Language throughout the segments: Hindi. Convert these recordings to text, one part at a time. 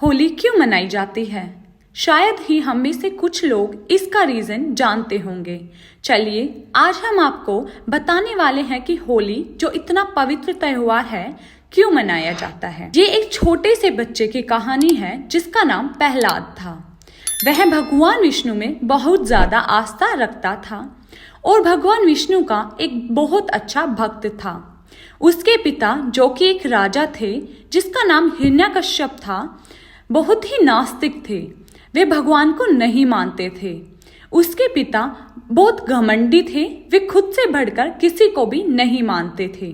होली क्यों मनाई जाती है? शायद ही हम में से कुछ लोग इसका रीजन जानते होंगे। चलिए आज हम आपको बताने वाले हैं कि होली जो इतना पवित्र त्योहार है क्यों मनाया जाता है। ये एक छोटे से बच्चे की कहानी है जिसका नाम प्रहलाद था। वह भगवान विष्णु में बहुत ज्यादा आस्था रखता था और भगवान विष्णु का एक बहुत अच्छा भक्त था। उसके पिता जो कि एक राजा थे जिसका नाम हिरण्यकश्यप था, बहुत ही नास्तिक थे। वे भगवान को नहीं मानते थे। उसके पिता बहुत घमंडी थे। वे खुद से बढ़कर किसी को भी नहीं मानते थे।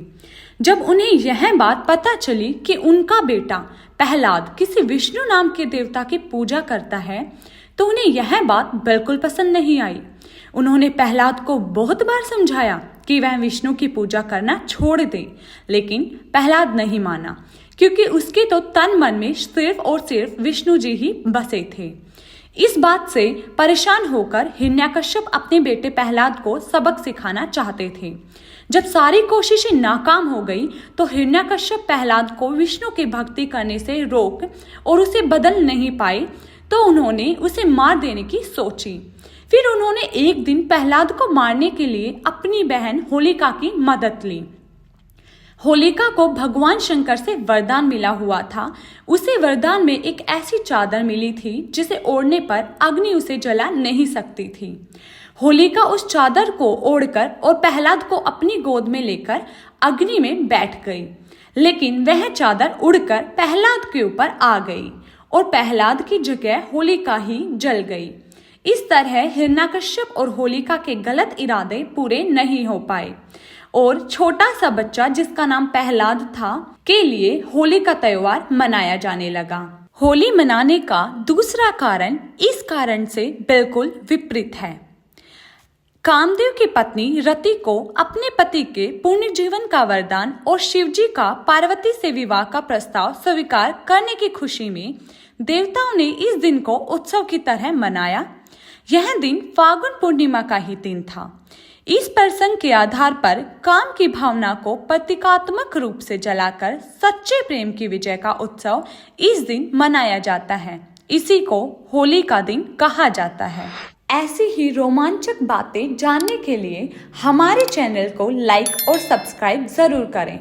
जब उन्हें यह बात पता चली कि उनका बेटा प्रहलाद किसी विष्णु नाम के देवता की पूजा करता है, तो उन्हें यह बात बिल्कुल पसंद नहीं आई। उन्होंने प्रहलाद को बहुत बार समझाया कि वह विष्णु की पूजा करना छोड़ दे, लेकिन प्रहलाद नहीं माना क्योंकि उसके तो तन मन में सिर्फ और सिर्फ विष्णु जी ही बसे थे। इस बात से परेशान होकर हिरण्यकश्यप अपने बेटे प्रहलाद को सबक सिखाना चाहते थे। जब सारी कोशिशें नाकाम हो गई तो हिरण्यकश्यप प्रहलाद को विष्णु की भक्ति करने से रोक और उसे बदल नहीं पाए, तो उन्होंने उसे मार देने की सोची। फिर उन्होंने एक दिन प्रहलाद को मारने के लिए अपनी बहन होलिका की मदद ली। होलिका को भगवान शंकर से वरदान मिला हुआ था। उसे वरदान में एक ऐसी चादर मिली थी जिसे ओढ़ने पर अग्नि उसे जला नहीं सकती थी। होलिका उस चादर को ओढ़कर और प्रहलाद को अपनी गोद में लेकर अग्नि में बैठ गई, लेकिन वह चादर उड़कर प्रहलाद के ऊपर आ गई और प्रहलाद की जगह होलिका ही जल गई। इस तरह हिरण्यकश्यप और होलिका के गलत इरादे पूरे नहीं हो पाए और छोटा सा बच्चा जिसका नाम प्रहलाद था के लिए होली का त्योहार मनाया जाने लगा। होली मनाने का दूसरा कारण इस कारण से बिल्कुल विपरीत है। कामदेव की पत्नी रति को अपने पति के पूर्ण जीवन का वरदान और शिवजी का पार्वती से विवाह का प्रस्ताव स्वीकार करने की खुशी में देवताओं ने इस दिन को उत्सव की तरह मनाया। यह दिन फागुन पूर्णिमा का ही दिन था। इस प्रसंग के आधार पर काम की भावना को प्रतीकात्मक रूप से जलाकर सच्चे प्रेम की विजय का उत्सव इस दिन मनाया जाता है। इसी को होली का दिन कहा जाता है। ऐसी ही रोमांचक बातें जानने के लिए हमारे चैनल को लाइक और सब्सक्राइब जरूर करें।